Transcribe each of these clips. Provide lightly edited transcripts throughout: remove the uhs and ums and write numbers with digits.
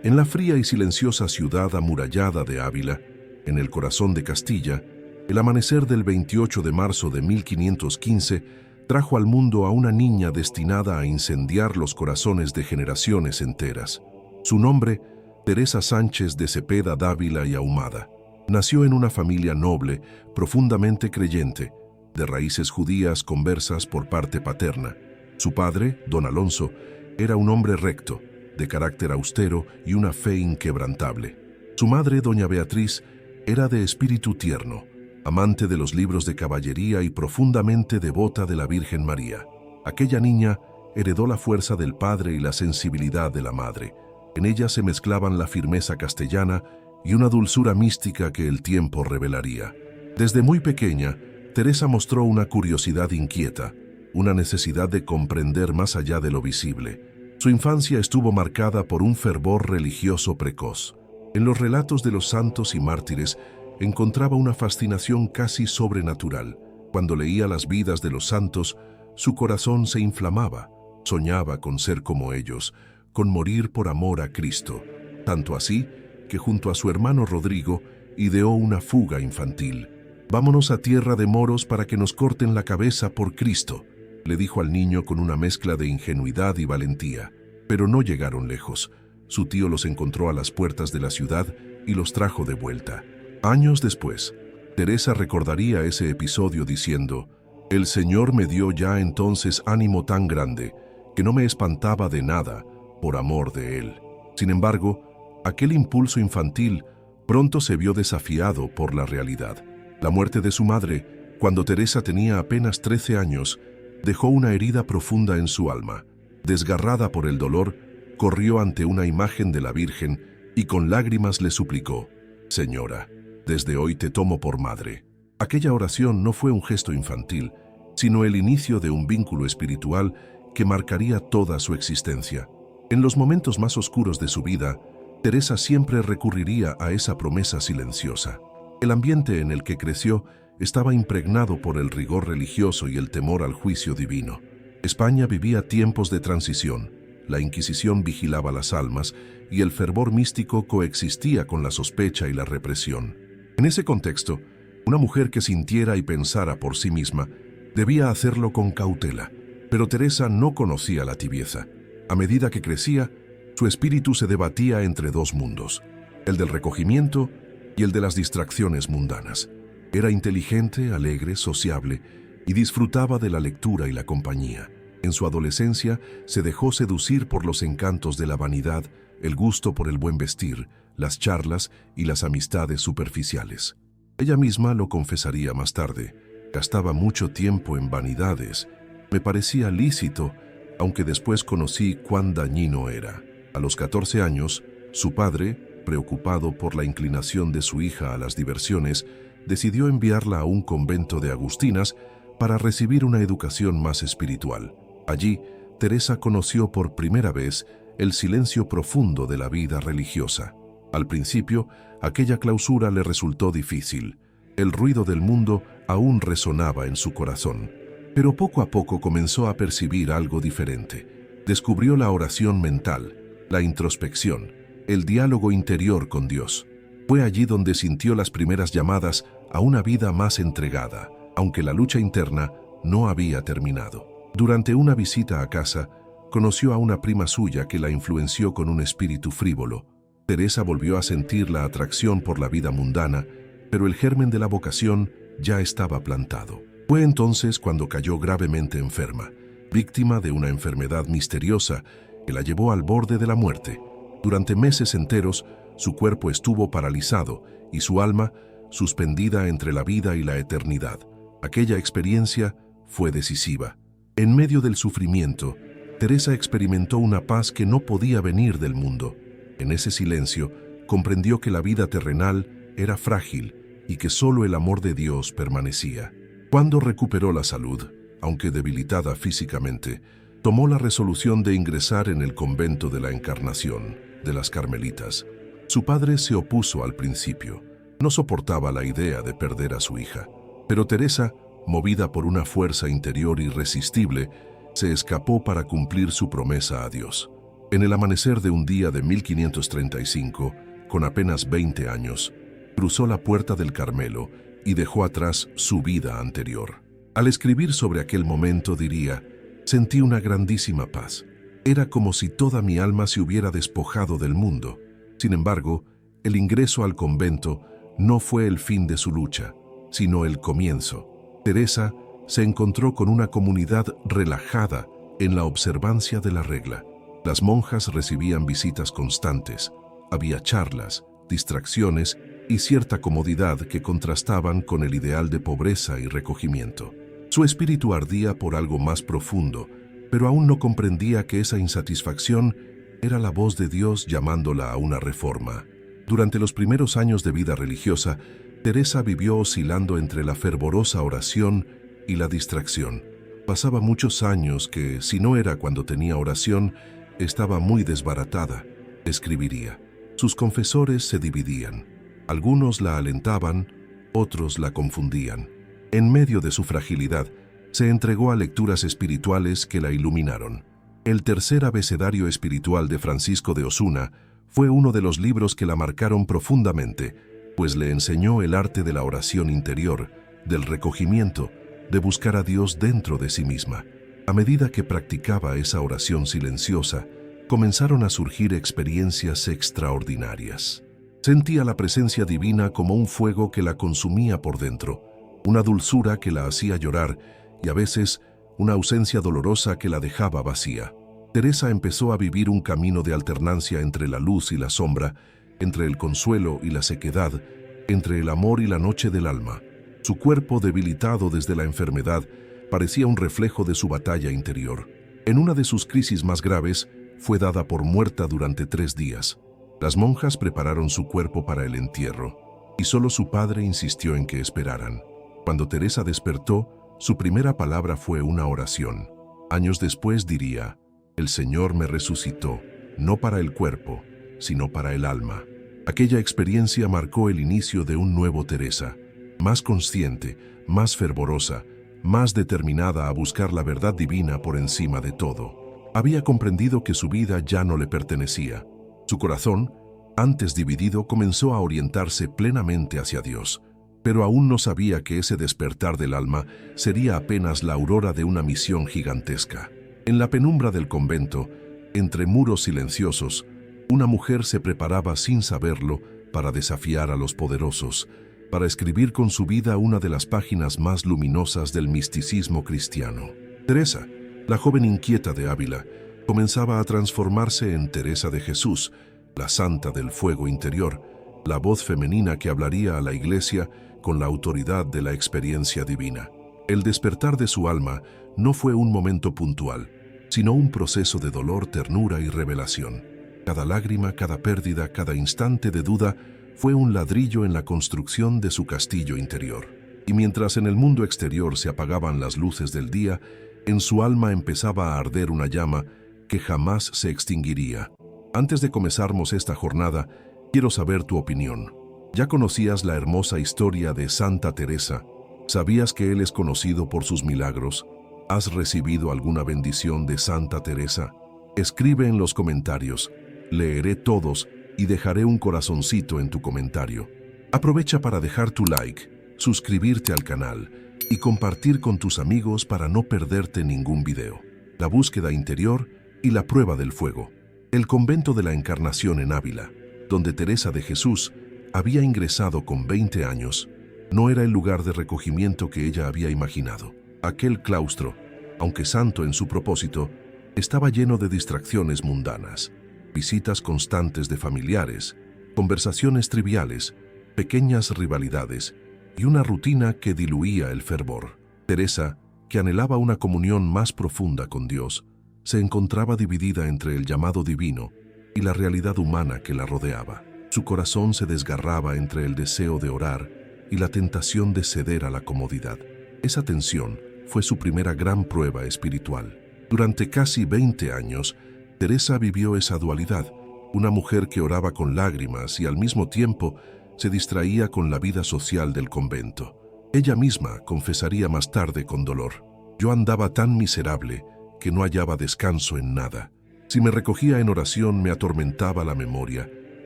En la fría y silenciosa ciudad amurallada de Ávila, en el corazón de Castilla, el amanecer del 28 de marzo de 1515 trajo al mundo a una niña destinada a incendiar los corazones de generaciones enteras. Su nombre, Teresa Sánchez de Cepeda Dávila y Ahumada. Nació en una familia noble, profundamente creyente, de raíces judías conversas por parte paterna. Su padre, don Alonso, era un hombre recto, de carácter austero y una fe inquebrantable. Su madre, doña Beatriz, era de espíritu tierno, amante de los libros de caballería y profundamente devota de la Virgen María. Aquella niña heredó la fuerza del padre y la sensibilidad de la madre. En ella se mezclaban la firmeza castellana y una dulzura mística que el tiempo revelaría. Desde muy pequeña, Teresa mostró una curiosidad inquieta, una necesidad de comprender más allá de lo visible. Su infancia estuvo marcada por un fervor religioso precoz. En los relatos de los santos y mártires encontraba una fascinación casi sobrenatural. Cuando leía las vidas de los santos, su corazón se inflamaba. Soñaba con ser como ellos, con morir por amor a Cristo. Tanto así que junto a su hermano Rodrigo ideó una fuga infantil. «Vámonos a tierra de moros para que nos corten la cabeza por Cristo», le dijo al niño con una mezcla de ingenuidad y valentía. Pero no llegaron lejos. Su tío los encontró a las puertas de la ciudad y los trajo de vuelta. Años después, Teresa recordaría ese episodio diciendo: «El Señor me dio ya entonces ánimo tan grande que no me espantaba de nada por amor de Él». Sin embargo, aquel impulso infantil pronto se vio desafiado por la realidad. La muerte de su madre, cuando Teresa tenía apenas 13 años, dejó una herida profunda en su alma. Desgarrada por el dolor, corrió ante una imagen de la Virgen y con lágrimas le suplicó: «Señora, desde hoy te tomo por madre». Aquella oración no fue un gesto infantil, sino el inicio de un vínculo espiritual que marcaría toda su existencia. En los momentos más oscuros de su vida, Teresa siempre recurriría a esa promesa silenciosa. El ambiente en el que creció estaba impregnado por el rigor religioso y el temor al juicio divino. España vivía tiempos de transición. La Inquisición vigilaba las almas y el fervor místico coexistía con la sospecha y la represión. En ese contexto, una mujer que sintiera y pensara por sí misma debía hacerlo con cautela. Pero Teresa no conocía la tibieza. A medida que crecía, su espíritu se debatía entre dos mundos, el del recogimiento y el de las distracciones mundanas. Era inteligente, alegre, sociable y disfrutaba de la lectura y la compañía. En su adolescencia se dejó seducir por los encantos de la vanidad, el gusto por el buen vestir, las charlas y las amistades superficiales. Ella misma lo confesaría más tarde: «Gastaba mucho tiempo en vanidades. Me parecía lícito, aunque después conocí cuán dañino era». A los 14 años, su padre, preocupado por la inclinación de su hija a las diversiones, decidió enviarla a un convento de agustinas para recibir una educación más espiritual. Allí, Teresa conoció por primera vez el silencio profundo de la vida religiosa. Al principio, aquella clausura le resultó difícil. El ruido del mundo aún resonaba en su corazón. Pero poco a poco comenzó a percibir algo diferente. Descubrió la oración mental, la introspección, el diálogo interior con Dios. Fue allí donde sintió las primeras llamadas a una vida más entregada, aunque la lucha interna no había terminado. Durante una visita a casa, conoció a una prima suya que la influenció con un espíritu frívolo. Teresa volvió a sentir la atracción por la vida mundana, pero el germen de la vocación ya estaba plantado. Fue entonces cuando cayó gravemente enferma, víctima de una enfermedad misteriosa que la llevó al borde de la muerte. Durante meses enteros, su cuerpo estuvo paralizado y su alma suspendida entre la vida y la eternidad. Aquella experiencia fue decisiva. En medio del sufrimiento, Teresa experimentó una paz que no podía venir del mundo. En ese silencio, comprendió que la vida terrenal era frágil y que solo el amor de Dios permanecía. Cuando recuperó la salud, aunque debilitada físicamente, tomó la resolución de ingresar en el convento de la Encarnación, de las Carmelitas. Su padre se opuso al principio. No soportaba la idea de perder a su hija. Pero Teresa, movida por una fuerza interior irresistible, se escapó para cumplir su promesa a Dios. En el amanecer de un día de 1535, con apenas 20 años, cruzó la puerta del Carmelo y dejó atrás su vida anterior. Al escribir sobre aquel momento diría: «Sentí una grandísima paz. Era como si toda mi alma se hubiera despojado del mundo». Sin embargo, el ingreso al convento no fue el fin de su lucha, sino el comienzo. Teresa se encontró con una comunidad relajada en la observancia de la regla. Las monjas recibían visitas constantes, había charlas, distracciones y cierta comodidad que contrastaban con el ideal de pobreza y recogimiento. Su espíritu ardía por algo más profundo, pero aún no comprendía que esa insatisfacción era la voz de Dios llamándola a una reforma. Durante los primeros años de vida religiosa, Teresa vivió oscilando entre la fervorosa oración y la distracción. Pasaba muchos años que, si no era cuando tenía oración, estaba muy desbaratada, escribiría. Sus confesores se dividían. Algunos la alentaban, otros la confundían. En medio de su fragilidad, se entregó a lecturas espirituales que la iluminaron. El tercer abecedario espiritual de Francisco de Osuna fue uno de los libros que la marcaron profundamente, pues le enseñó el arte de la oración interior, del recogimiento, de buscar a Dios dentro de sí misma. A medida que practicaba esa oración silenciosa, comenzaron a surgir experiencias extraordinarias. Sentía la presencia divina como un fuego que la consumía por dentro, una dulzura que la hacía llorar y a veces una ausencia dolorosa que la dejaba vacía. Teresa empezó a vivir un camino de alternancia entre la luz y la sombra, entre el consuelo y la sequedad, entre el amor y la noche del alma. Su cuerpo, debilitado desde la enfermedad, parecía un reflejo de su batalla interior. En una de sus crisis más graves, fue dada por muerta durante 3 días. Las monjas prepararon su cuerpo para el entierro, y solo su padre insistió en que esperaran. Cuando Teresa despertó, su primera palabra fue una oración. Años después diría: «El Señor me resucitó, no para el cuerpo, sino para el alma». Aquella experiencia marcó el inicio de un nuevo Teresa, más consciente, más fervorosa, más determinada a buscar la verdad divina por encima de todo. Había comprendido que su vida ya no le pertenecía. Su corazón, antes dividido, comenzó a orientarse plenamente hacia Dios, pero aún no sabía que ese despertar del alma sería apenas la aurora de una misión gigantesca. En la penumbra del convento, entre muros silenciosos, una mujer se preparaba sin saberlo para desafiar a los poderosos, para escribir con su vida una de las páginas más luminosas del misticismo cristiano. Teresa, la joven inquieta de Ávila, comenzaba a transformarse en Teresa de Jesús, la santa del fuego interior, la voz femenina que hablaría a la Iglesia con la autoridad de la experiencia divina. El despertar de su alma no fue un momento puntual, sino un proceso de dolor, ternura y revelación. Cada lágrima, cada pérdida, cada instante de duda fue un ladrillo en la construcción de su castillo interior. Y mientras en el mundo exterior se apagaban las luces del día, en su alma empezaba a arder una llama que jamás se extinguiría. Antes de comenzarmos esta jornada, quiero saber tu opinión. ¿Ya conocías la hermosa historia de Santa Teresa? ¿Sabías que Él es conocido por sus milagros? ¿Has recibido alguna bendición de Santa Teresa? Escribe en los comentarios. Leeré todos y dejaré un corazoncito en tu comentario. Aprovecha para dejar tu like, suscribirte al canal y compartir con tus amigos para no perderte ningún video. La búsqueda interior y la prueba del fuego. El convento de la Encarnación en Ávila, donde Teresa de Jesús había ingresado con 20 años, no era el lugar de recogimiento que ella había imaginado. Aquel claustro, aunque santo en su propósito, estaba lleno de distracciones mundanas. Visitas constantes de familiares, conversaciones triviales, pequeñas rivalidades y una rutina que diluía el fervor. Teresa, que anhelaba una comunión más profunda con Dios, se encontraba dividida entre el llamado divino y la realidad humana que la rodeaba. Su corazón se desgarraba entre el deseo de orar y la tentación de ceder a la comodidad. Esa tensión fue su primera gran prueba espiritual. Durante casi 20 años, Teresa vivió esa dualidad, una mujer que oraba con lágrimas y al mismo tiempo se distraía con la vida social del convento. Ella misma confesaría más tarde con dolor: «Yo andaba tan miserable que no hallaba descanso en nada. Si me recogía en oración, me atormentaba la memoria.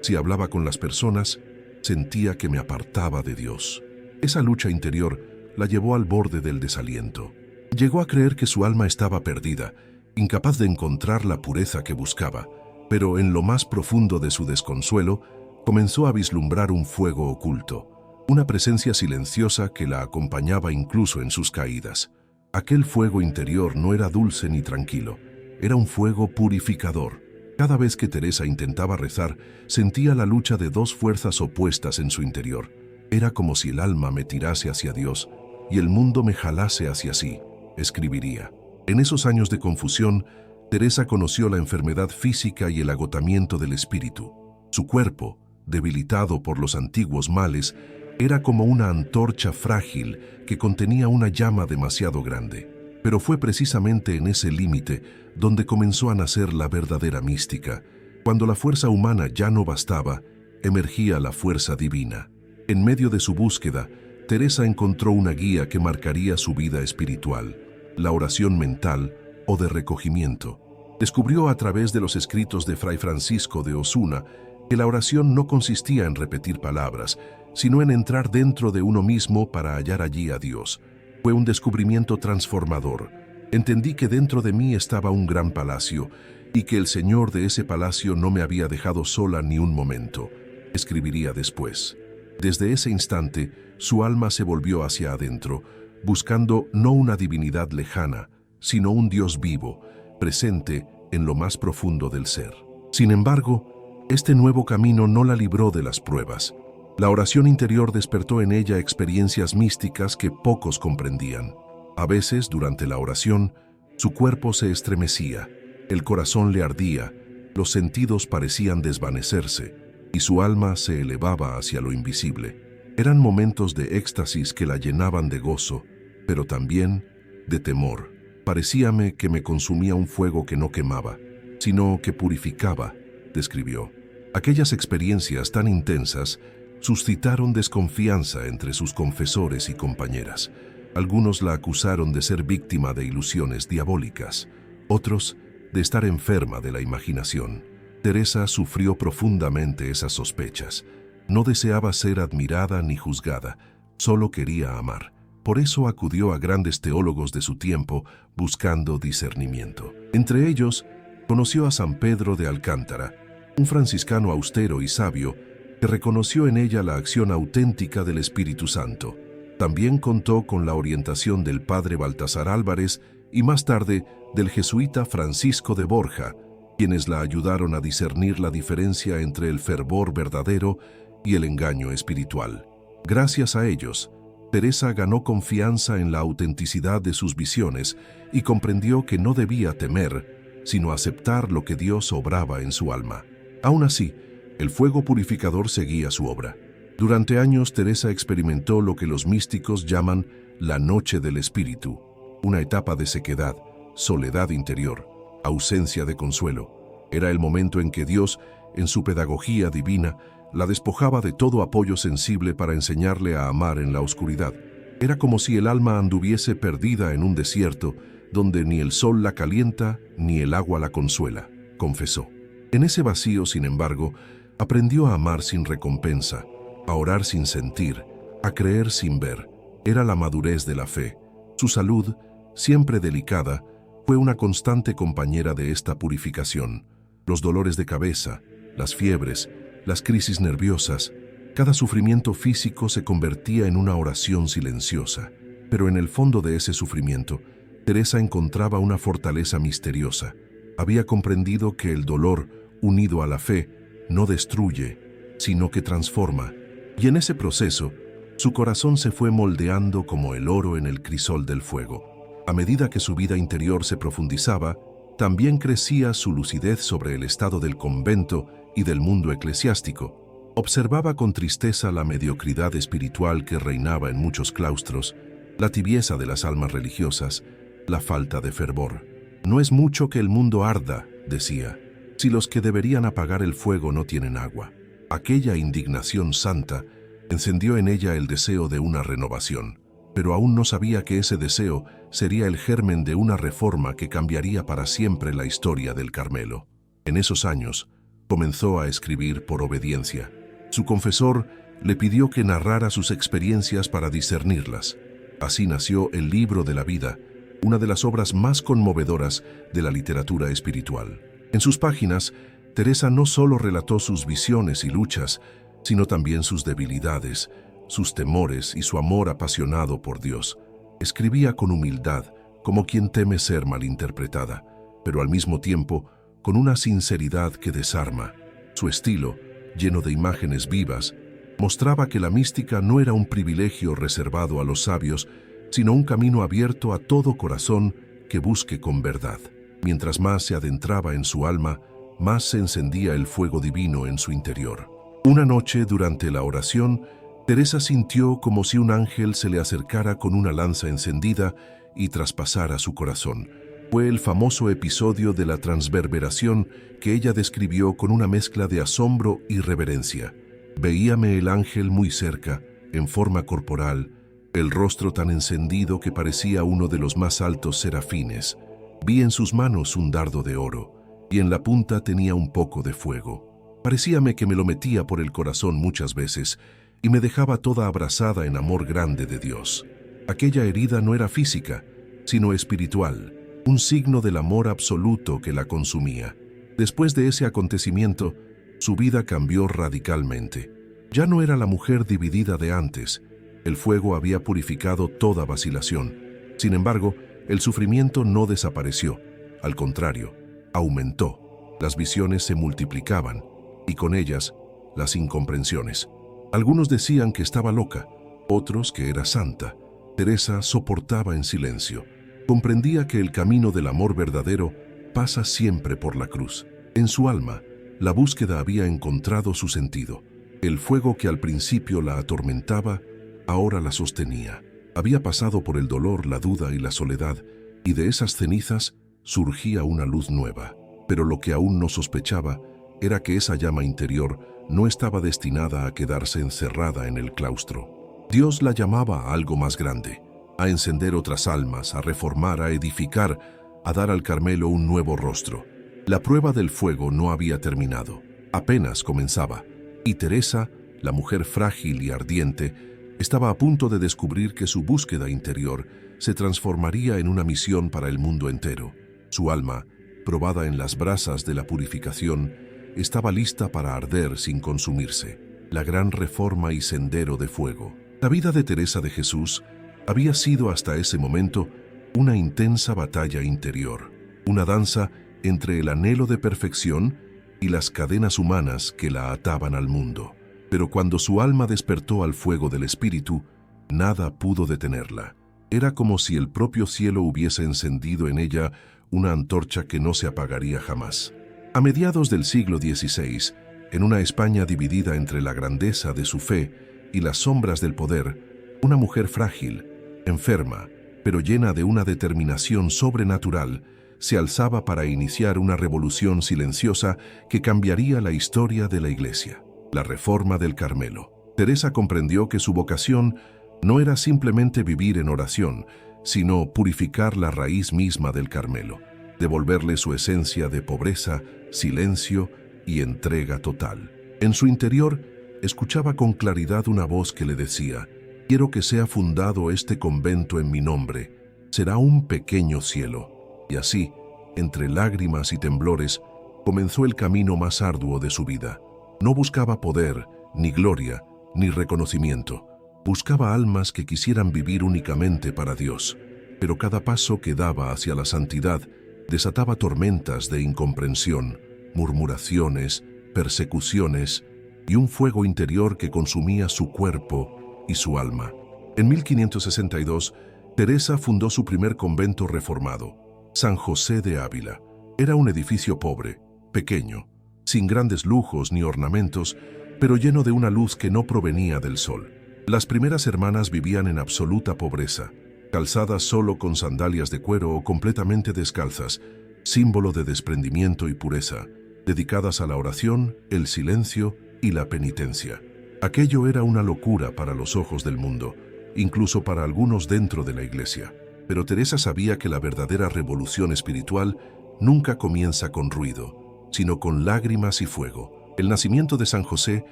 Si hablaba con las personas, sentía que me apartaba de Dios. Esa lucha interior la llevó al borde del desaliento. Llegó a creer que su alma estaba perdida, incapaz de encontrar la pureza que buscaba, pero en lo más profundo de su desconsuelo, comenzó a vislumbrar un fuego oculto, una presencia silenciosa que la acompañaba incluso en sus caídas. Aquel fuego interior no era dulce ni tranquilo, era un fuego purificador. Cada vez que Teresa intentaba rezar, sentía la lucha de dos fuerzas opuestas en su interior. Era como si el alma me tirase hacia Dios y el mundo me jalase hacia sí, escribiría. En esos años de confusión, Teresa conoció la enfermedad física y el agotamiento del espíritu. Su cuerpo, debilitado por los antiguos males, era como una antorcha frágil que contenía una llama demasiado grande. Pero fue precisamente en ese límite donde comenzó a nacer la verdadera mística. Cuando la fuerza humana ya no bastaba, emergía la fuerza divina. En medio de su búsqueda, Teresa encontró una guía que marcaría su vida espiritual, la oración mental o de recogimiento. Descubrió a través de los escritos de Fray Francisco de Osuna que la oración no consistía en repetir palabras, sino en entrar dentro de uno mismo para hallar allí a Dios. Fue un descubrimiento transformador. Entendí que dentro de mí estaba un gran palacio y que el Señor de ese palacio no me había dejado sola ni un momento, escribiría después. Desde ese instante, su alma se volvió hacia adentro, buscando no una divinidad lejana, sino un Dios vivo, presente en lo más profundo del ser. Sin embargo, este nuevo camino no la libró de las pruebas. La oración interior despertó en ella experiencias místicas que pocos comprendían. A veces, durante la oración, su cuerpo se estremecía, el corazón le ardía, los sentidos parecían desvanecerse y su alma se elevaba hacia lo invisible. Eran momentos de éxtasis que la llenaban de gozo, pero también de temor. Parecíame que me consumía un fuego que no quemaba, sino que purificaba, describió. Aquellas experiencias tan intensas suscitaron desconfianza entre sus confesores y compañeras. Algunos la acusaron de ser víctima de ilusiones diabólicas, otros de estar enferma de la imaginación. Teresa sufrió profundamente esas sospechas. No deseaba ser admirada ni juzgada, solo quería amar. Por eso acudió a grandes teólogos de su tiempo buscando discernimiento. Entre ellos, conoció a San Pedro de Alcántara, un franciscano austero y sabio que reconoció en ella la acción auténtica del Espíritu Santo. También contó con la orientación del padre Baltasar Álvarez y más tarde del jesuita Francisco de Borja, quienes la ayudaron a discernir la diferencia entre el fervor verdadero y el engaño espiritual. Gracias a ellos, Teresa ganó confianza en la autenticidad de sus visiones y comprendió que no debía temer, sino aceptar lo que Dios obraba en su alma. Aún así, el fuego purificador seguía su obra. Durante años, Teresa experimentó lo que los místicos llaman la noche del espíritu, una etapa de sequedad, soledad interior, ausencia de consuelo. Era el momento en que Dios, en su pedagogía divina, la despojaba de todo apoyo sensible para enseñarle a amar en la oscuridad. Era como si el alma anduviese perdida en un desierto, donde ni el sol la calienta ni el agua la consuela, confesó. En ese vacío, sin embargo, aprendió a amar sin recompensa, a orar sin sentir, a creer sin ver. Era la madurez de la fe. Su salud, siempre delicada, fue una constante compañera de esta purificación. Los dolores de cabeza, las fiebres, las crisis nerviosas, cada sufrimiento físico se convertía en una oración silenciosa. Pero en el fondo de ese sufrimiento, Teresa encontraba una fortaleza misteriosa. Había comprendido que el dolor, unido a la fe, no destruye, sino que transforma. Y en ese proceso, su corazón se fue moldeando como el oro en el crisol del fuego. A medida que su vida interior se profundizaba, también crecía su lucidez sobre el estado del convento y del mundo eclesiástico. Observaba con tristeza la mediocridad espiritual que reinaba en muchos claustros, la tibieza de las almas religiosas, la falta de fervor. No es mucho que el mundo arda, decía, si los que deberían apagar el fuego no tienen agua. Aquella indignación santa encendió en ella el deseo de una renovación, pero aún no sabía que ese deseo sería el germen de una reforma que cambiaría para siempre la historia del Carmelo. En esos años, comenzó a escribir por obediencia. Su confesor le pidió que narrara sus experiencias para discernirlas. Así nació el Libro de la Vida, una de las obras más conmovedoras de la literatura espiritual. En sus páginas, Teresa no solo relató sus visiones y luchas, sino también sus debilidades, sus temores y su amor apasionado por Dios. Escribía con humildad, como quien teme ser malinterpretada, pero al mismo tiempo con una sinceridad que desarma. Su estilo, lleno de imágenes vivas, mostraba que la mística no era un privilegio reservado a los sabios, sino un camino abierto a todo corazón que busque con verdad. Mientras más se adentraba en su alma, más se encendía el fuego divino en su interior. Una noche, durante la oración, Teresa sintió como si un ángel se le acercara con una lanza encendida y traspasara su corazón. Fue el famoso episodio de la transverberación que ella describió con una mezcla de asombro y reverencia. Veíame el ángel muy cerca, en forma corporal, el rostro tan encendido que parecía uno de los más altos serafines. Vi en sus manos un dardo de oro, y en la punta tenía un poco de fuego. Parecíame que me lo metía por el corazón muchas veces, y me dejaba toda abrazada en amor grande de Dios. Aquella herida no era física, sino espiritual, un signo del amor absoluto que la consumía. Después de ese acontecimiento, su vida cambió radicalmente. Ya no era la mujer dividida de antes. El fuego había purificado toda vacilación. Sin embargo, el sufrimiento no desapareció. Al contrario, aumentó. Las visiones se multiplicaban, y con ellas, las incomprensiones. Algunos decían que estaba loca, otros que era santa. Teresa soportaba en silencio. Comprendía que el camino del amor verdadero pasa siempre por la cruz. En su alma, la búsqueda había encontrado su sentido. El fuego que al principio la atormentaba, ahora la sostenía. Había pasado por el dolor, la duda y la soledad, y de esas cenizas surgía una luz nueva. Pero lo que aún no sospechaba era que esa llama interior no estaba destinada a quedarse encerrada en el claustro. Dios la llamaba a algo más grande, a encender otras almas, a reformar, a edificar, a dar al Carmelo un nuevo rostro. La prueba del fuego no había terminado, apenas comenzaba, y Teresa, la mujer frágil y ardiente, estaba a punto de descubrir que su búsqueda interior se transformaría en una misión para el mundo entero. Su alma, probada en las brasas de la purificación, estaba lista para arder sin consumirse. La gran reforma y sendero de fuego. La vida de Teresa de Jesús había sido hasta ese momento una intensa batalla interior, una danza entre el anhelo de perfección y las cadenas humanas que la ataban al mundo. Pero cuando su alma despertó al fuego del Espíritu, nada pudo detenerla. Era como si el propio cielo hubiese encendido en ella una antorcha que no se apagaría jamás. A mediados del siglo XVI, en una España dividida entre la grandeza de su fe y las sombras del poder, una mujer frágil, enferma, pero llena de una determinación sobrenatural, se alzaba para iniciar una revolución silenciosa que cambiaría la historia de la Iglesia. La reforma del Carmelo. Teresa comprendió que su vocación no era simplemente vivir en oración, sino purificar la raíz misma del Carmelo, devolverle su esencia de pobreza, silencio y entrega total. En su interior, escuchaba con claridad una voz que le decía: «Quiero que sea fundado este convento en mi nombre. Será un pequeño cielo». Y así, entre lágrimas y temblores, comenzó el camino más arduo de su vida. No buscaba poder, ni gloria, ni reconocimiento. Buscaba almas que quisieran vivir únicamente para Dios. Pero cada paso que daba hacia la santidad desataba tormentas de incomprensión, murmuraciones, persecuciones y un fuego interior que consumía su cuerpo y su alma. En 1562, Teresa fundó su primer convento reformado, San José de Ávila. Era un edificio pobre, pequeño, sin grandes lujos ni ornamentos, pero lleno de una luz que no provenía del sol. Las primeras hermanas vivían en absoluta pobreza, calzadas solo con sandalias de cuero o completamente descalzas, símbolo de desprendimiento y pureza, dedicadas a la oración, el silencio y la penitencia. Aquello era una locura para los ojos del mundo, incluso para algunos dentro de la Iglesia. Pero Teresa sabía que la verdadera revolución espiritual nunca comienza con ruido, sino con lágrimas y fuego. El nacimiento de San José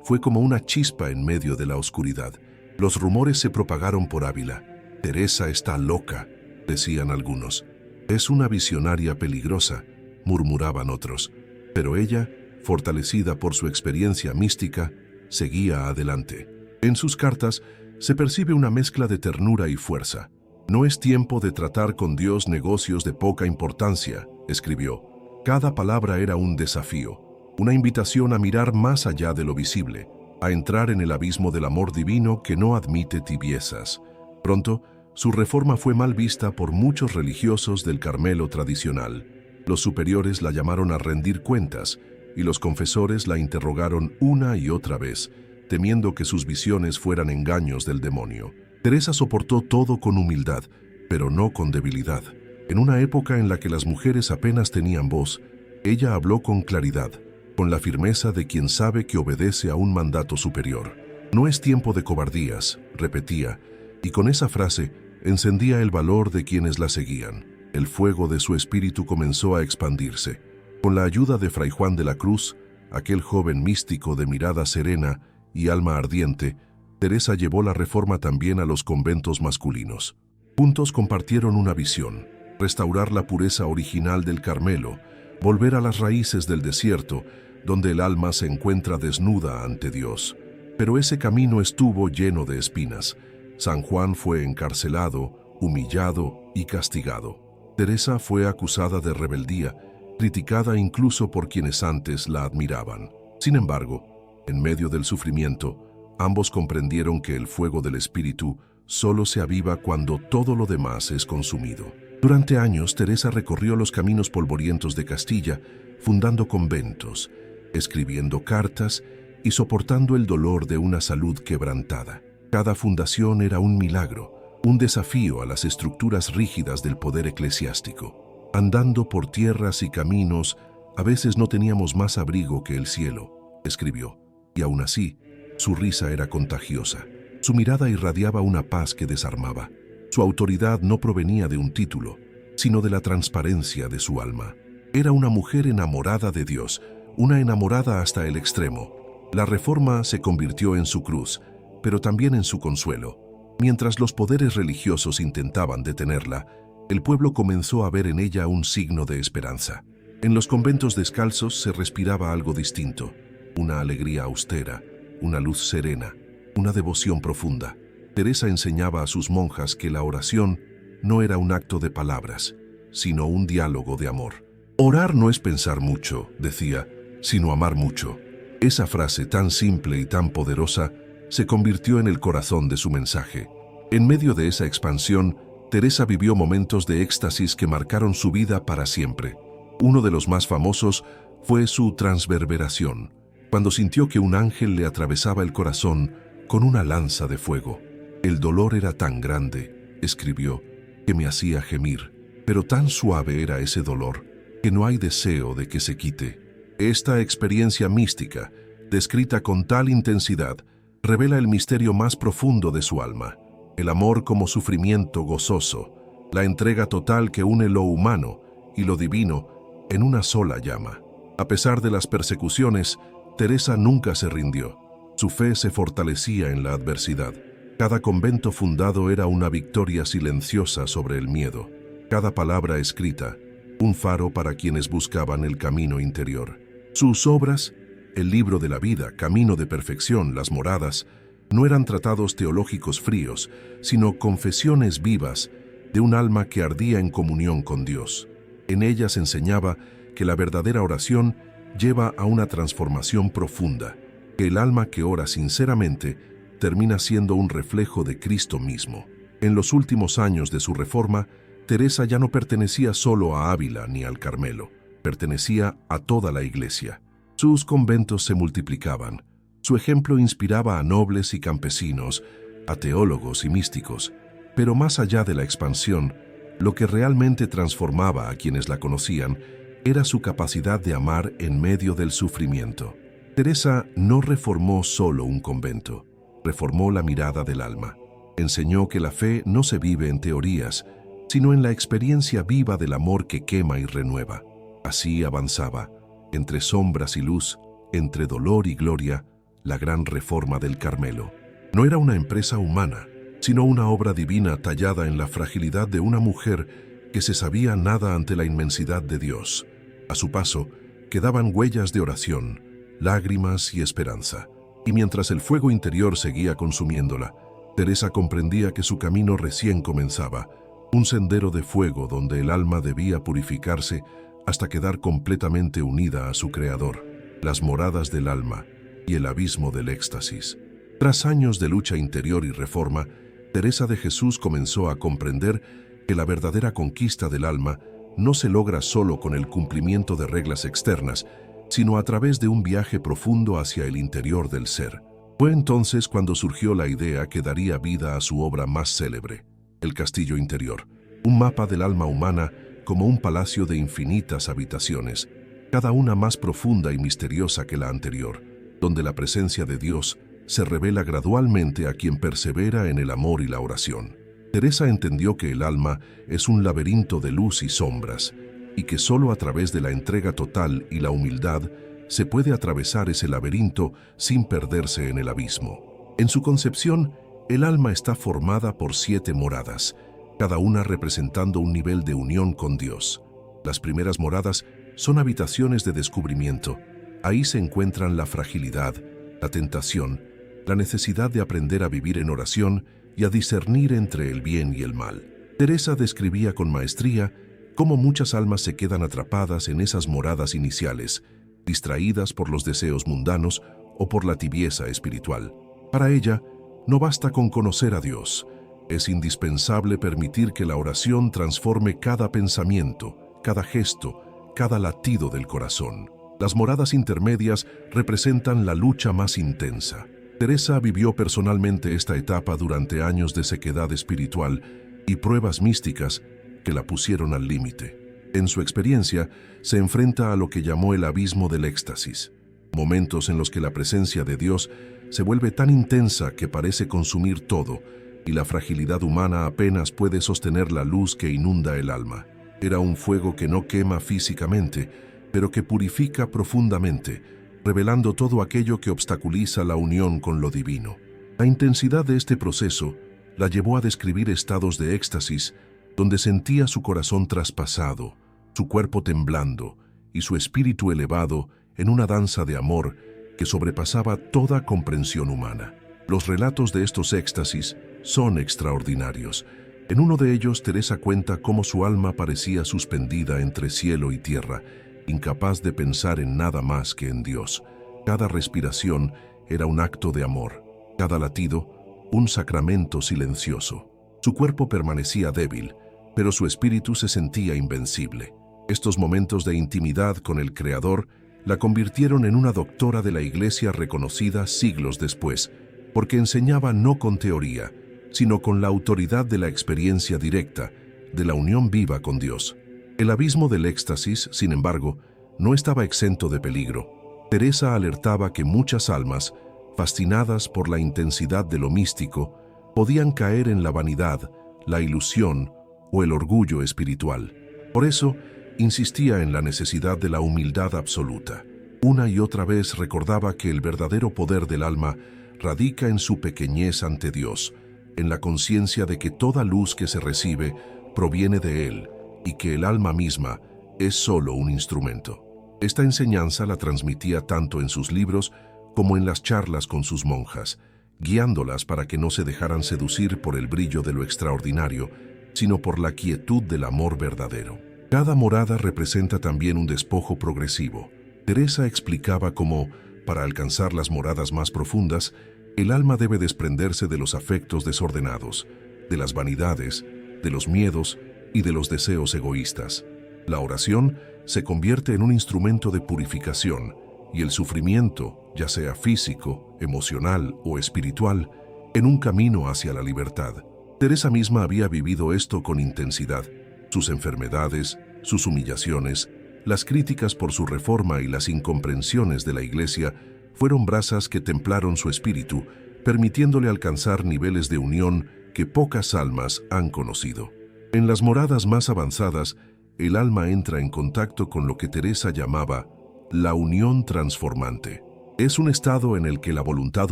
fue como una chispa en medio de la oscuridad. Los rumores se propagaron por Ávila. Teresa está loca, decían algunos. Es una visionaria peligrosa, murmuraban otros. Pero ella, fortalecida por su experiencia mística, seguía adelante. En sus cartas se percibe una mezcla de ternura y fuerza. No es tiempo de tratar con Dios negocios de poca importancia, escribió. Cada palabra era un desafío, una invitación a mirar más allá de lo visible, a entrar en el abismo del amor divino que no admite tibiezas. Pronto, su reforma fue mal vista por muchos religiosos del Carmelo tradicional. Los superiores la llamaron a rendir cuentas y los confesores la interrogaron una y otra vez, temiendo que sus visiones fueran engaños del demonio. Teresa soportó todo con humildad, pero no con debilidad. En una época en la que las mujeres apenas tenían voz, ella habló con claridad, con la firmeza de quien sabe que obedece a un mandato superior. No es tiempo de cobardías, repetía, y con esa frase encendía el valor de quienes la seguían. El fuego de su espíritu comenzó a expandirse. Con la ayuda de Fray Juan de la Cruz, aquel joven místico de mirada serena y alma ardiente, Teresa llevó la reforma también a los conventos masculinos. Juntos compartieron una visión: restaurar la pureza original del Carmelo, volver a las raíces del desierto, donde el alma se encuentra desnuda ante Dios. Pero ese camino estuvo lleno de espinas. San Juan fue encarcelado, humillado y castigado. Teresa fue acusada de rebeldía, criticada incluso por quienes antes la admiraban. Sin embargo, en medio del sufrimiento, ambos comprendieron que el fuego del espíritu solo se aviva cuando todo lo demás es consumido. Durante años, Teresa recorrió los caminos polvorientos de Castilla, fundando conventos, escribiendo cartas y soportando el dolor de una salud quebrantada. Cada fundación era un milagro, un desafío a las estructuras rígidas del poder eclesiástico. Andando por tierras y caminos, a veces no teníamos más abrigo que el cielo, escribió, y aún así, su risa era contagiosa. Su mirada irradiaba una paz que desarmaba. Su autoridad no provenía de un título, sino de la transparencia de su alma. Era una mujer enamorada de Dios, una enamorada hasta el extremo. La reforma se convirtió en su cruz, pero también en su consuelo. Mientras los poderes religiosos intentaban detenerla, el pueblo comenzó a ver en ella un signo de esperanza. En los conventos descalzos se respiraba algo distinto, una alegría austera, una luz serena, una devoción profunda. Teresa enseñaba a sus monjas que la oración no era un acto de palabras, sino un diálogo de amor. Orar no es pensar mucho, decía, sino amar mucho. Esa frase tan simple y tan poderosa se convirtió en el corazón de su mensaje. En medio de esa expansión, Teresa vivió momentos de éxtasis que marcaron su vida para siempre. Uno de los más famosos fue su transverberación, cuando sintió que un ángel le atravesaba el corazón con una lanza de fuego. El dolor era tan grande, escribió, que me hacía gemir, pero tan suave era ese dolor que no hay deseo de que se quite. Esta experiencia mística, descrita con tal intensidad, revela el misterio más profundo de su alma, el amor como sufrimiento gozoso, la entrega total que une lo humano y lo divino en una sola llama. A pesar de las persecuciones, Teresa nunca se rindió. Su fe se fortalecía en la adversidad. Cada convento fundado era una victoria silenciosa sobre el miedo. Cada palabra escrita, un faro para quienes buscaban el camino interior. Sus obras, el libro de la vida, Camino de Perfección, Las Moradas, no eran tratados teológicos fríos, sino confesiones vivas de un alma que ardía en comunión con Dios. En ellas enseñaba que la verdadera oración lleva a una transformación profunda, que el alma que ora sinceramente termina siendo un reflejo de Cristo mismo. En los últimos años de su reforma, Teresa ya no pertenecía solo a Ávila ni al Carmelo, pertenecía a toda la Iglesia. Sus conventos se multiplicaban. Su ejemplo inspiraba a nobles y campesinos, a teólogos y místicos. Pero más allá de la expansión, lo que realmente transformaba a quienes la conocían era su capacidad de amar en medio del sufrimiento. Teresa no reformó solo un convento, reformó la mirada del alma. Enseñó que la fe no se vive en teorías, sino en la experiencia viva del amor que quema y renueva. Así avanzaba, entre sombras y luz, entre dolor y gloria, la gran reforma del Carmelo. No era una empresa humana, sino una obra divina tallada en la fragilidad de una mujer que se sabía nada ante la inmensidad de Dios. A su paso, quedaban huellas de oración, lágrimas y esperanza. Y mientras el fuego interior seguía consumiéndola, Teresa comprendía que su camino recién comenzaba, un sendero de fuego donde el alma debía purificarse hasta quedar completamente unida a su Creador, las moradas del alma y el abismo del éxtasis. Tras años de lucha interior y reforma, Teresa de Jesús comenzó a comprender que la verdadera conquista del alma no se logra solo con el cumplimiento de reglas externas, sino a través de un viaje profundo hacia el interior del ser. Fue entonces cuando surgió la idea que daría vida a su obra más célebre, El Castillo Interior, un mapa del alma humana como un palacio de infinitas habitaciones, cada una más profunda y misteriosa que la anterior, donde la presencia de Dios se revela gradualmente a quien persevera en el amor y la oración. Teresa entendió que el alma es un laberinto de luz y sombras, y que solo a través de la entrega total y la humildad se puede atravesar ese laberinto sin perderse en el abismo. En su concepción, el alma está formada por 7 moradas, cada una representando un nivel de unión con Dios. Las primeras moradas son habitaciones de descubrimiento. Ahí se encuentran la fragilidad, la tentación, la necesidad de aprender a vivir en oración y a discernir entre el bien y el mal. Teresa describía con maestría cómo muchas almas se quedan atrapadas en esas moradas iniciales, distraídas por los deseos mundanos o por la tibieza espiritual. Para ella, no basta con conocer a Dios. Es indispensable permitir que la oración transforme cada pensamiento, cada gesto, cada latido del corazón. Las moradas intermedias representan la lucha más intensa. Teresa vivió personalmente esta etapa durante años de sequedad espiritual y pruebas místicas que la pusieron al límite. En su experiencia, se enfrenta a lo que llamó el abismo del éxtasis, momentos en los que la presencia de Dios se vuelve tan intensa que parece consumir todo, y la fragilidad humana apenas puede sostener la luz que inunda el alma. Era un fuego que no quema físicamente, pero que purifica profundamente, revelando todo aquello que obstaculiza la unión con lo divino. La intensidad de este proceso la llevó a describir estados de éxtasis donde sentía su corazón traspasado, su cuerpo temblando y su espíritu elevado en una danza de amor que sobrepasaba toda comprensión humana. Los relatos de estos éxtasis son extraordinarios. En uno de ellos, Teresa cuenta cómo su alma parecía suspendida entre cielo y tierra, incapaz de pensar en nada más que en Dios. Cada respiración era un acto de amor, cada latido un sacramento silencioso. Su cuerpo permanecía débil, pero su espíritu se sentía invencible. Estos momentos de intimidad con el Creador la convirtieron en una doctora de la Iglesia reconocida siglos después, porque enseñaba no con teoría, sino con la autoridad de la experiencia directa, de la unión viva con Dios. El abismo del éxtasis, sin embargo, no estaba exento de peligro. Teresa alertaba que muchas almas, fascinadas por la intensidad de lo místico, podían caer en la vanidad, la ilusión o el orgullo espiritual. Por eso, insistía en la necesidad de la humildad absoluta. Una y otra vez recordaba que el verdadero poder del alma radica en su pequeñez ante Dios, en la conciencia de que toda luz que se recibe proviene de Él y que el alma misma es solo un instrumento. Esta enseñanza la transmitía tanto en sus libros como en las charlas con sus monjas, guiándolas para que no se dejaran seducir por el brillo de lo extraordinario, sino por la quietud del amor verdadero. Cada morada representa también un despojo progresivo. Teresa explicaba cómo, para alcanzar las moradas más profundas, el alma debe desprenderse de los afectos desordenados, de las vanidades, de los miedos y de los deseos egoístas. La oración se convierte en un instrumento de purificación y el sufrimiento, ya sea físico, emocional o espiritual, en un camino hacia la libertad. Teresa misma había vivido esto con intensidad. Sus enfermedades, sus humillaciones, las críticas por su reforma y las incomprensiones de la Iglesia fueron brasas que templaron su espíritu, permitiéndole alcanzar niveles de unión que pocas almas han conocido. En las moradas más avanzadas, el alma entra en contacto con lo que Teresa llamaba la unión transformante. Es un estado en el que la voluntad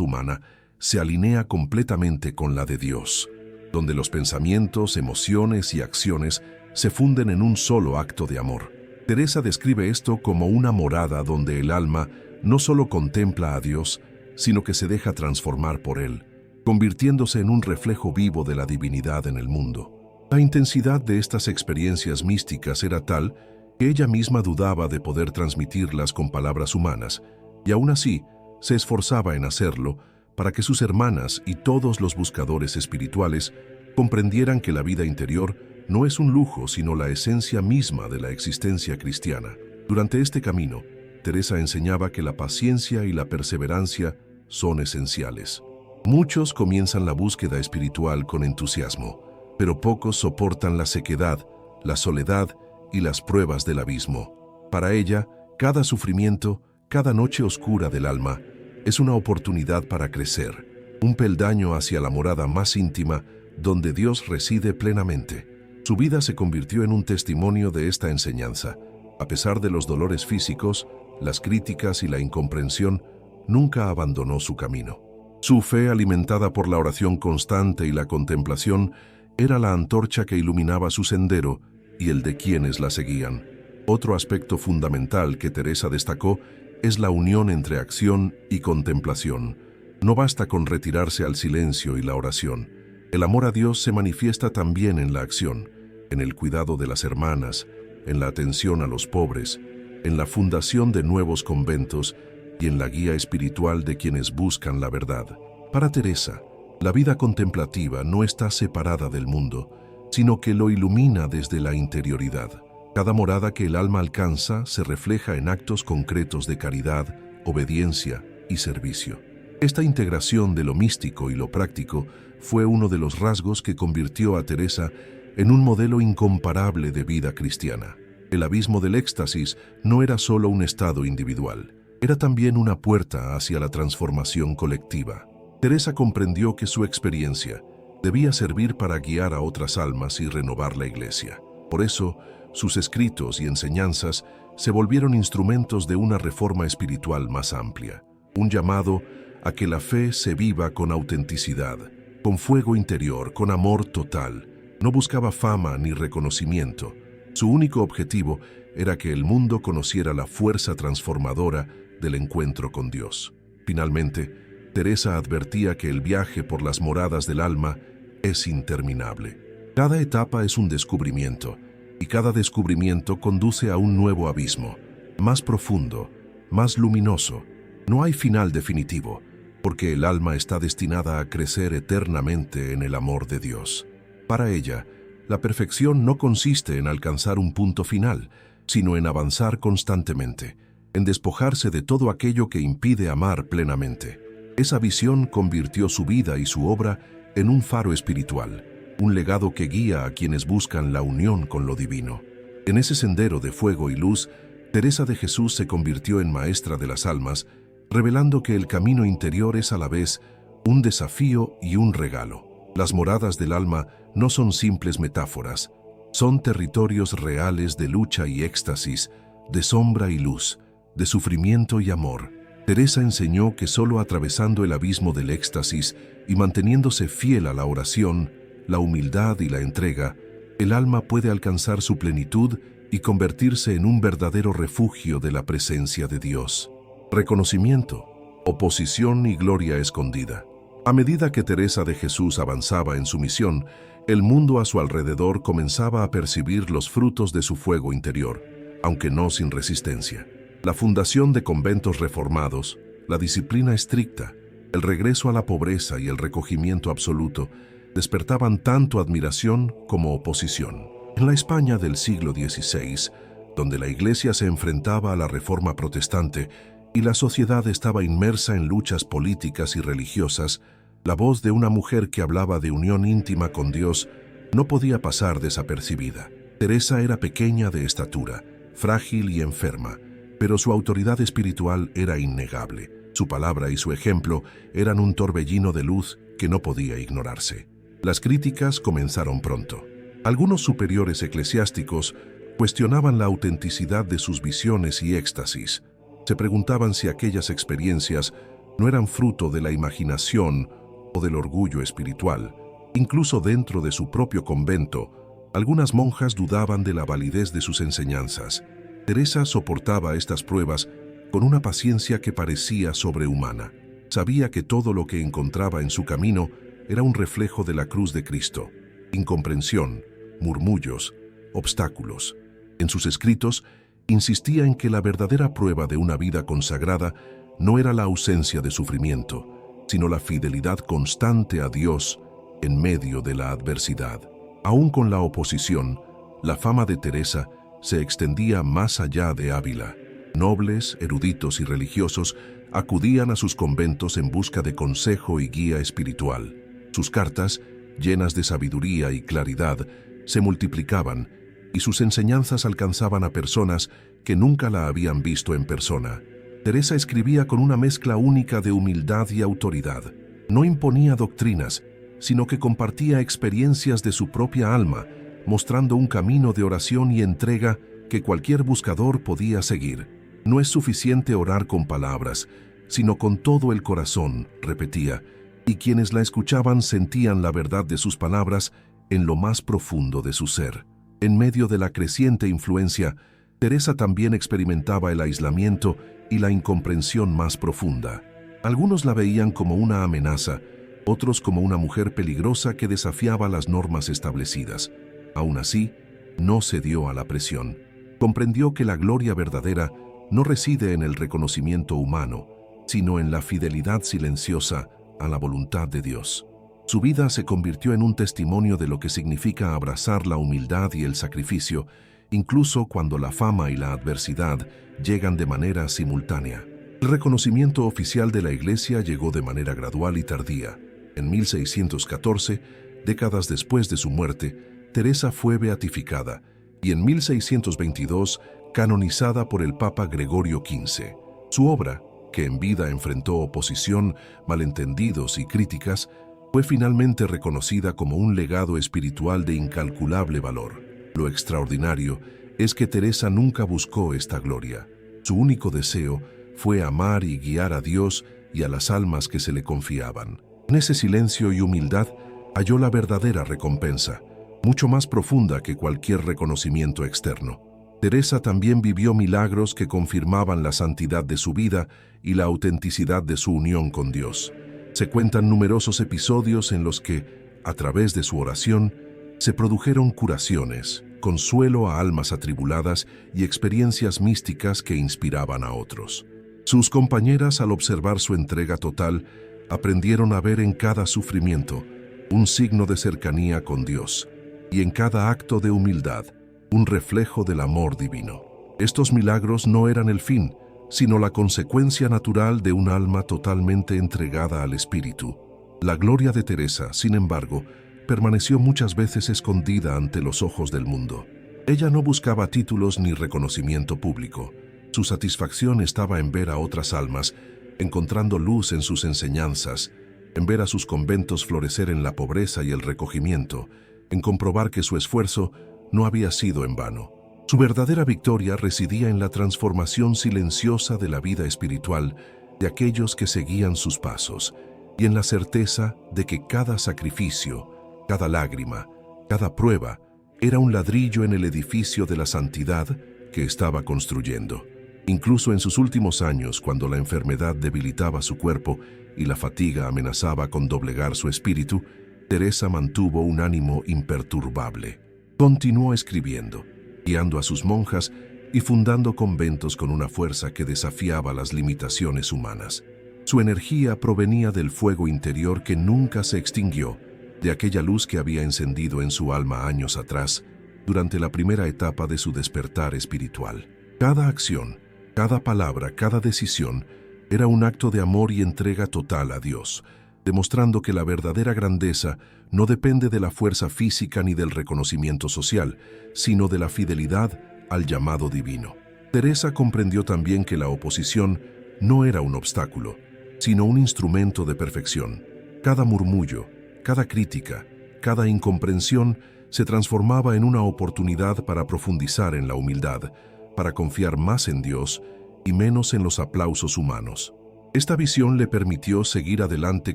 humana se alinea completamente con la de Dios, donde los pensamientos, emociones y acciones se funden en un solo acto de amor. Teresa describe esto como una morada donde el alma no solo contempla a Dios, sino que se deja transformar por Él, convirtiéndose en un reflejo vivo de la divinidad en el mundo. La intensidad de estas experiencias místicas era tal que ella misma dudaba de poder transmitirlas con palabras humanas, y aún así se esforzaba en hacerlo para que sus hermanas y todos los buscadores espirituales comprendieran que la vida interior no es un lujo, sino la esencia misma de la existencia cristiana. Durante este camino, Teresa enseñaba que la paciencia y la perseverancia son esenciales. Muchos comienzan la búsqueda espiritual con entusiasmo, pero pocos soportan la sequedad, la soledad y las pruebas del abismo. Para ella, cada sufrimiento, cada noche oscura del alma, es una oportunidad para crecer, un peldaño hacia la morada más íntima donde Dios reside plenamente. Su vida se convirtió en un testimonio de esta enseñanza. A pesar de los dolores físicos, las críticas y la incomprensión, nunca abandonó su camino. Su fe, alimentada por la oración constante y la contemplación, era la antorcha que iluminaba su sendero y el de quienes la seguían. Otro aspecto fundamental que Teresa destacó es la unión entre acción y contemplación. No basta con retirarse al silencio y la oración. El amor a Dios se manifiesta también en la acción, en el cuidado de las hermanas, en la atención a los pobres, en la fundación de nuevos conventos y en la guía espiritual de quienes buscan la verdad. Para Teresa, la vida contemplativa no está separada del mundo, sino que lo ilumina desde la interioridad. Cada morada que el alma alcanza se refleja en actos concretos de caridad, obediencia y servicio. Esta integración de lo místico y lo práctico fue uno de los rasgos que convirtió a Teresa en un modelo incomparable de vida cristiana. El abismo del éxtasis no era solo un estado individual, era también una puerta hacia la transformación colectiva. Teresa comprendió que su experiencia debía servir para guiar a otras almas y renovar la Iglesia. Por eso, sus escritos y enseñanzas se volvieron instrumentos de una reforma espiritual más amplia, un llamado a que la fe se viva con autenticidad, con fuego interior, con amor total. No buscaba fama ni reconocimiento. Su único objetivo era que el mundo conociera la fuerza transformadora del encuentro con Dios. Finalmente, Teresa advertía que el viaje por las moradas del alma es interminable. Cada etapa es un descubrimiento, y cada descubrimiento conduce a un nuevo abismo, más profundo, más luminoso. No hay final definitivo, porque el alma está destinada a crecer eternamente en el amor de Dios. Para ella, la perfección no consiste en alcanzar un punto final, sino en avanzar constantemente, en despojarse de todo aquello que impide amar plenamente. Esa visión convirtió su vida y su obra en un faro espiritual, un legado que guía a quienes buscan la unión con lo divino. En ese sendero de fuego y luz, Teresa de Jesús se convirtió en maestra de las almas, revelando que el camino interior es a la vez un desafío y un regalo. Las moradas del alma no son simples metáforas, son territorios reales de lucha y éxtasis, de sombra y luz, de sufrimiento y amor. Teresa enseñó que solo atravesando el abismo del éxtasis y manteniéndose fiel a la oración, la humildad y la entrega, el alma puede alcanzar su plenitud y convertirse en un verdadero refugio de la presencia de Dios. Reconocimiento, oposición y gloria escondida. A medida que Teresa de Jesús avanzaba en su misión, el mundo a su alrededor comenzaba a percibir los frutos de su fuego interior, aunque no sin resistencia. La fundación de conventos reformados, la disciplina estricta, el regreso a la pobreza y el recogimiento absoluto despertaban tanto admiración como oposición. En la España del siglo XVI, donde la Iglesia se enfrentaba a la Reforma protestante y la sociedad estaba inmersa en luchas políticas y religiosas, la voz de una mujer que hablaba de unión íntima con Dios no podía pasar desapercibida. Teresa era pequeña de estatura, frágil y enferma, pero su autoridad espiritual era innegable. Su palabra y su ejemplo eran un torbellino de luz que no podía ignorarse. Las críticas comenzaron pronto. Algunos superiores eclesiásticos cuestionaban la autenticidad de sus visiones y éxtasis. Se preguntaban si aquellas experiencias no eran fruto de la imaginación o del orgullo espiritual. Incluso dentro de su propio convento, algunas monjas dudaban de la validez de sus enseñanzas. Teresa soportaba estas pruebas con una paciencia que parecía sobrehumana. Sabía que todo lo que encontraba en su camino era un reflejo de la cruz de Cristo. Incomprensión, murmullos, obstáculos. En sus escritos, insistía en que la verdadera prueba de una vida consagrada no era la ausencia de sufrimiento, sino la fidelidad constante a Dios en medio de la adversidad. Aún con la oposición, la fama de Teresa se extendía más allá de Ávila. Nobles, eruditos y religiosos acudían a sus conventos en busca de consejo y guía espiritual. Sus cartas, llenas de sabiduría y claridad, se multiplicaban y sus enseñanzas alcanzaban a personas que nunca la habían visto en persona. Teresa escribía con una mezcla única de humildad y autoridad. No imponía doctrinas, sino que compartía experiencias de su propia alma, mostrando un camino de oración y entrega que cualquier buscador podía seguir. No es suficiente orar con palabras, sino con todo el corazón, repetía, y quienes la escuchaban sentían la verdad de sus palabras en lo más profundo de su ser. En medio de la creciente influencia, Teresa también experimentaba el aislamiento y la incomprensión más profunda. Algunos la veían como una amenaza, otros como una mujer peligrosa que desafiaba las normas establecidas. Aún así, no cedió a la presión. Comprendió que la gloria verdadera no reside en el reconocimiento humano, sino en la fidelidad silenciosa a la voluntad de Dios. Su vida se convirtió en un testimonio de lo que significa abrazar la humildad y el sacrificio, incluso cuando la fama y la adversidad llegan de manera simultánea. El reconocimiento oficial de la Iglesia llegó de manera gradual y tardía. En 1614, décadas después de su muerte, Teresa fue beatificada y en 1622 canonizada por el Papa Gregorio XV. Su obra, que en vida enfrentó oposición, malentendidos y críticas, fue finalmente reconocida como un legado espiritual de incalculable valor. Lo extraordinario es que Teresa nunca buscó esta gloria. Su único deseo fue amar y guiar a Dios y a las almas que se le confiaban. En ese silencio y humildad halló la verdadera recompensa, mucho más profunda que cualquier reconocimiento externo. Teresa también vivió milagros que confirmaban la santidad de su vida y la autenticidad de su unión con Dios. Se cuentan numerosos episodios en los que, a través de su oración, se produjeron curaciones, consuelo a almas atribuladas y experiencias místicas que inspiraban a otros. Sus compañeras, al observar su entrega total, aprendieron a ver en cada sufrimiento un signo de cercanía con Dios y en cada acto de humildad un reflejo del amor divino. Estos milagros no eran el fin, sino la consecuencia natural de un alma totalmente entregada al Espíritu. La gloria de Teresa, sin embargo, permaneció muchas veces escondida ante los ojos del mundo. Ella no buscaba títulos ni reconocimiento público. Su satisfacción estaba en ver a otras almas, encontrando luz en sus enseñanzas, en ver a sus conventos florecer en la pobreza y el recogimiento, en comprobar que su esfuerzo no había sido en vano. Su verdadera victoria residía en la transformación silenciosa de la vida espiritual de aquellos que seguían sus pasos y en la certeza de que cada sacrificio, cada lágrima, cada prueba era un ladrillo en el edificio de la santidad que estaba construyendo. Incluso en sus últimos años, cuando la enfermedad debilitaba su cuerpo y la fatiga amenazaba con doblegar su espíritu, Teresa mantuvo un ánimo imperturbable. Continuó escribiendo, guiando a sus monjas y fundando conventos con una fuerza que desafiaba las limitaciones humanas. Su energía provenía del fuego interior que nunca se extinguió, de aquella luz que había encendido en su alma años atrás, durante la primera etapa de su despertar espiritual. Cada acción, cada palabra, cada decisión era un acto de amor y entrega total a Dios, demostrando que la verdadera grandeza no depende de la fuerza física ni del reconocimiento social, sino de la fidelidad al llamado divino. Teresa comprendió también que la oposición no era un obstáculo, sino un instrumento de perfección. Cada murmullo, cada crítica, cada incomprensión se transformaba en una oportunidad para profundizar en la humildad, para confiar más en Dios y menos en los aplausos humanos. Esta visión le permitió seguir adelante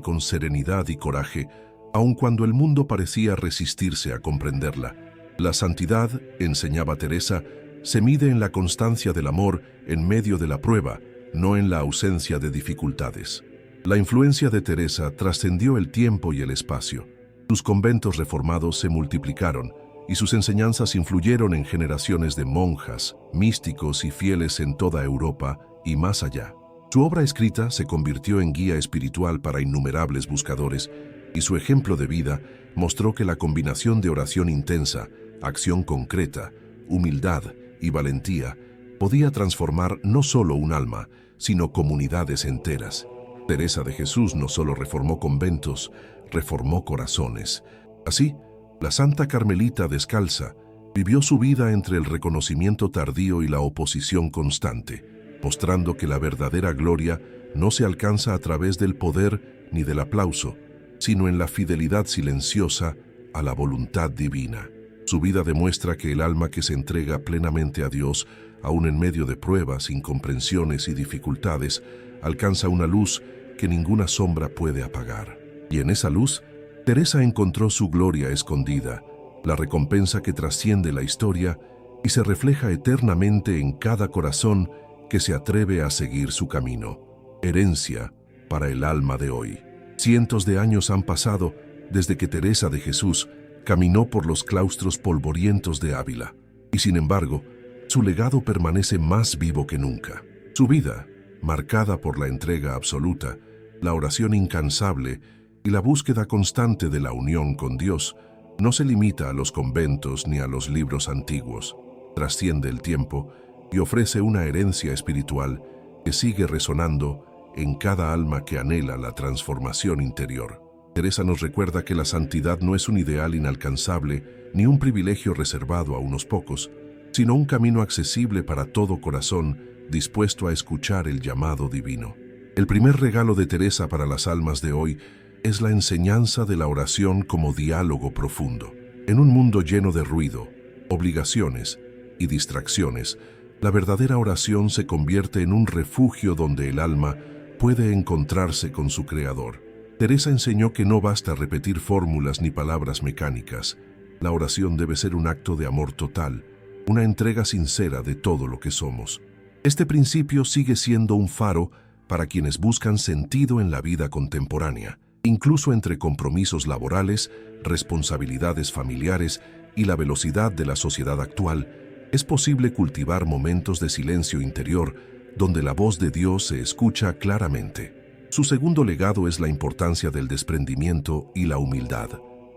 con serenidad y coraje, aun cuando el mundo parecía resistirse a comprenderla. La santidad, enseñaba Teresa, se mide en la constancia del amor en medio de la prueba, no en la ausencia de dificultades. La influencia de Teresa trascendió el tiempo y el espacio. Sus conventos reformados se multiplicaron y sus enseñanzas influyeron en generaciones de monjas, místicos y fieles en toda Europa y más allá. Su obra escrita se convirtió en guía espiritual para innumerables buscadores y su ejemplo de vida mostró que la combinación de oración intensa, acción concreta, humildad y valentía podía transformar no solo un alma, sino comunidades enteras. Teresa de Jesús no solo reformó conventos, reformó corazones. Así, la Santa Carmelita descalza vivió su vida entre el reconocimiento tardío y la oposición constante, mostrando que la verdadera gloria no se alcanza a través del poder ni del aplauso, sino en la fidelidad silenciosa a la voluntad divina. Su vida demuestra que el alma que se entrega plenamente a Dios, aun en medio de pruebas, incomprensiones y dificultades, alcanza una luz que ninguna sombra puede apagar. Y en esa luz, Teresa encontró su gloria escondida, la recompensa que trasciende la historia y se refleja eternamente en cada corazón que se atreve a seguir su camino. Herencia para el alma de hoy. Cientos de años han pasado desde que Teresa de Jesús caminó por los claustros polvorientos de Ávila, y sin embargo, su legado permanece más vivo que nunca. Su vida, marcada por la entrega absoluta, la oración incansable y la búsqueda constante de la unión con Dios, no se limita a los conventos ni a los libros antiguos. Trasciende el tiempo y ofrece una herencia espiritual que sigue resonando en cada alma que anhela la transformación interior. Teresa nos recuerda que la santidad no es un ideal inalcanzable ni un privilegio reservado a unos pocos, sino un camino accesible para todo corazón dispuesto a escuchar el llamado divino. El primer regalo de Teresa para las almas de hoy es la enseñanza de la oración como diálogo profundo. En un mundo lleno de ruido, obligaciones y distracciones, la verdadera oración se convierte en un refugio donde el alma puede encontrarse con su Creador. Teresa enseñó que no basta repetir fórmulas ni palabras mecánicas. La oración debe ser un acto de amor total, una entrega sincera de todo lo que somos. Este principio sigue siendo un faro para quienes buscan sentido en la vida contemporánea, incluso entre compromisos laborales, responsabilidades familiares y la velocidad de la sociedad actual. Es posible cultivar momentos de silencio interior donde la voz de Dios se escucha claramente. Su segundo legado es la importancia del desprendimiento y la humildad.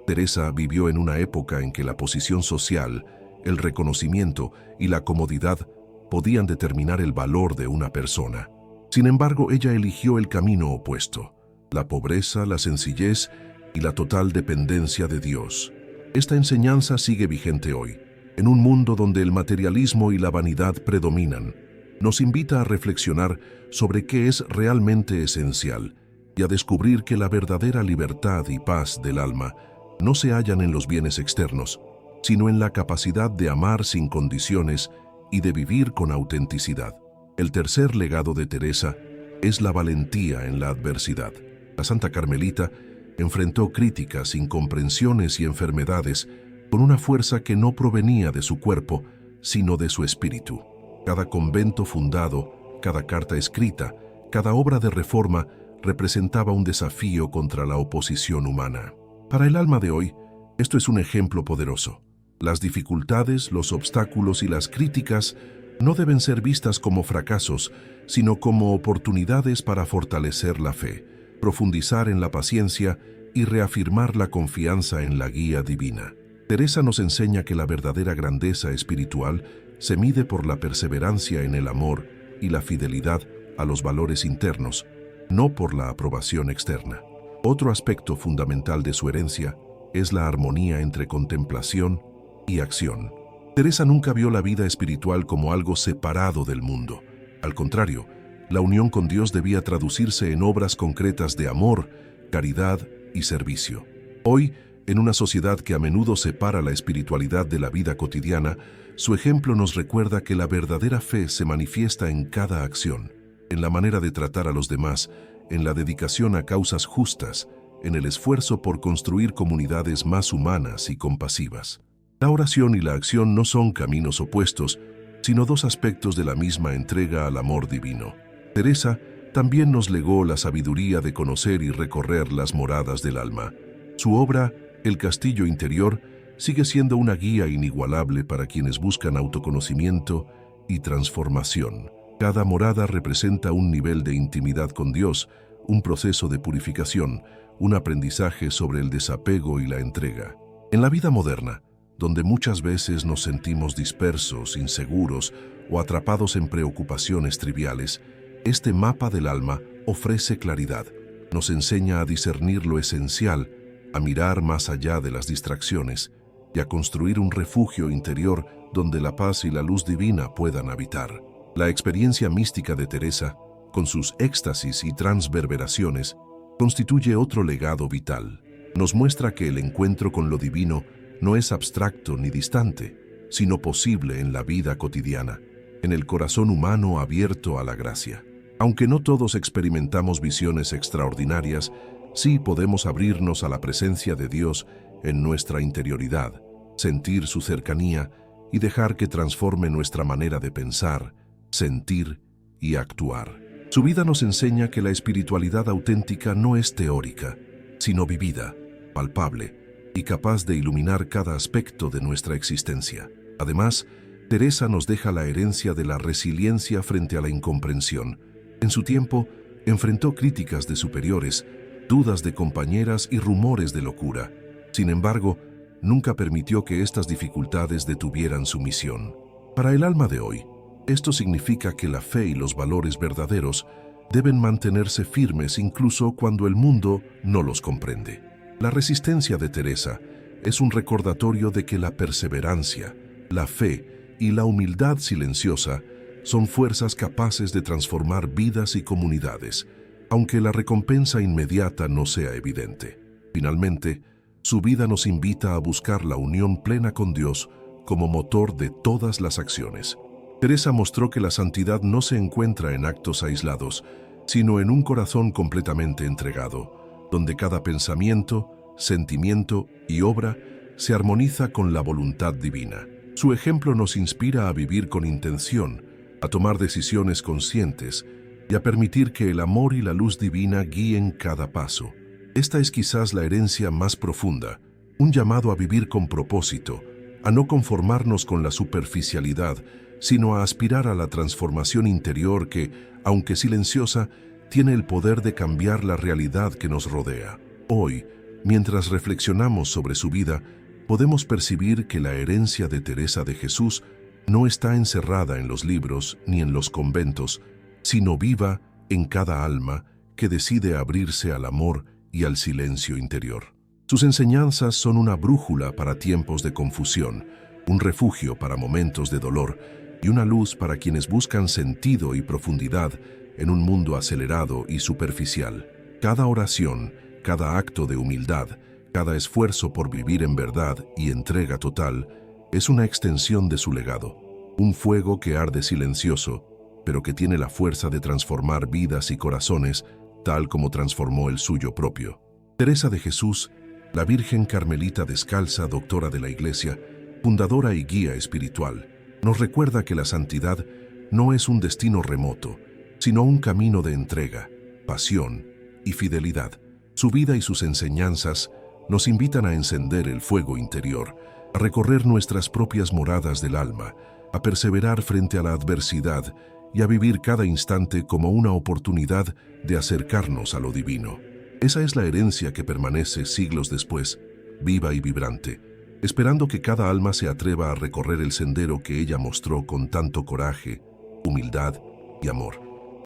Teresa vivió en una época en que la posición social, el reconocimiento y la comodidad podían determinar el valor de una persona. Sin embargo, ella eligió el camino opuesto: la pobreza, la sencillez y la total dependencia de Dios. Esta enseñanza sigue vigente hoy, en un mundo donde el materialismo y la vanidad predominan. Nos invita a reflexionar sobre qué es realmente esencial y a descubrir que la verdadera libertad y paz del alma no se hallan en los bienes externos, sino en la capacidad de amar sin condiciones y de vivir con autenticidad. El tercer legado de Teresa es la valentía en la adversidad. La Santa Carmelita enfrentó críticas, incomprensiones y enfermedades con una fuerza que no provenía de su cuerpo, sino de su espíritu. Cada convento fundado, cada carta escrita, cada obra de reforma representaba un desafío contra la oposición humana. Para el alma de hoy, esto es un ejemplo poderoso. Las dificultades, los obstáculos y las críticas no deben ser vistas como fracasos, sino como oportunidades para fortalecer la fe, profundizar en la paciencia y reafirmar la confianza en la guía divina. Teresa nos enseña que la verdadera grandeza espiritual se mide por la perseverancia en el amor y la fidelidad a los valores internos, no por la aprobación externa. Otro aspecto fundamental de su herencia es la armonía entre contemplación y acción. Teresa nunca vio la vida espiritual como algo separado del mundo. Al contrario, la unión con Dios debía traducirse en obras concretas de amor, caridad y servicio. Hoy, En una sociedad que a menudo separa la espiritualidad de la vida cotidiana, su ejemplo nos recuerda que la verdadera fe se manifiesta en cada acción, en la manera de tratar a los demás, en la dedicación a causas justas, en el esfuerzo por construir comunidades más humanas y compasivas. La oración y la acción no son caminos opuestos, sino dos aspectos de la misma entrega al amor divino. Teresa también nos legó la sabiduría de conocer y recorrer las moradas del alma. Su obra, El castillo interior, sigue siendo una guía inigualable para quienes buscan autoconocimiento y transformación. Cada morada representa un nivel de intimidad con Dios, un proceso de purificación, un aprendizaje sobre el desapego y la entrega. En la vida moderna, donde muchas veces nos sentimos dispersos, inseguros o atrapados en preocupaciones triviales, este mapa del alma ofrece claridad. Nos enseña a discernir lo esencial, a mirar más allá de las distracciones y a construir un refugio interior donde la paz y la luz divina puedan habitar. La experiencia mística de Teresa, con sus éxtasis y transverberaciones, constituye otro legado vital. Nos muestra que el encuentro con lo divino no es abstracto ni distante, sino posible en la vida cotidiana, en el corazón humano abierto a la gracia. Aunque no todos experimentamos visiones extraordinarias, sí podemos abrirnos a la presencia de Dios en nuestra interioridad, sentir su cercanía y dejar que transforme nuestra manera de pensar, sentir y actuar. Su vida nos enseña que la espiritualidad auténtica no es teórica, sino vivida, palpable y capaz de iluminar cada aspecto de nuestra existencia. Además, Teresa nos deja la herencia de la resiliencia frente a la incomprensión. En su tiempo, enfrentó críticas de superiores, dudas de compañeras y rumores de locura. Sin embargo, nunca permitió que estas dificultades detuvieran su misión. Para el alma de hoy, esto significa que la fe y los valores verdaderos deben mantenerse firmes incluso cuando el mundo no los comprende. La resistencia de Teresa es un recordatorio de que la perseverancia, la fe y la humildad silenciosa son fuerzas capaces de transformar vidas y comunidades, aunque la recompensa inmediata no sea evidente. Finalmente, su vida nos invita a buscar la unión plena con Dios como motor de todas las acciones. Teresa mostró que la santidad no se encuentra en actos aislados, sino en un corazón completamente entregado, donde cada pensamiento, sentimiento y obra se armoniza con la voluntad divina. Su ejemplo nos inspira a vivir con intención, a tomar decisiones conscientes y a permitir que el amor y la luz divina guíen cada paso. Esta es quizás la herencia más profunda, un llamado a vivir con propósito, a no conformarnos con la superficialidad, sino a aspirar a la transformación interior que, aunque silenciosa, tiene el poder de cambiar la realidad que nos rodea. Hoy, mientras reflexionamos sobre su vida, podemos percibir que la herencia de Teresa de Jesús no está encerrada en los libros ni en los conventos, sino viva en cada alma que decide abrirse al amor y al silencio interior. Sus enseñanzas son una brújula para tiempos de confusión, un refugio para momentos de dolor y una luz para quienes buscan sentido y profundidad en un mundo acelerado y superficial. Cada oración, cada acto de humildad, cada esfuerzo por vivir en verdad y entrega total es una extensión de su legado, un fuego que arde silencioso, pero que tiene la fuerza de transformar vidas y corazones tal como transformó el suyo propio. Teresa de Jesús, la Virgen Carmelita descalza, doctora de la Iglesia, fundadora y guía espiritual, nos recuerda que la santidad no es un destino remoto, sino un camino de entrega, pasión y fidelidad. Su vida y sus enseñanzas nos invitan a encender el fuego interior, a recorrer nuestras propias moradas del alma, a perseverar frente a la adversidad y a vivir cada instante como una oportunidad de acercarnos a lo divino. Esa es la herencia que permanece siglos después, viva y vibrante, esperando que cada alma se atreva a recorrer el sendero que ella mostró con tanto coraje, humildad y amor.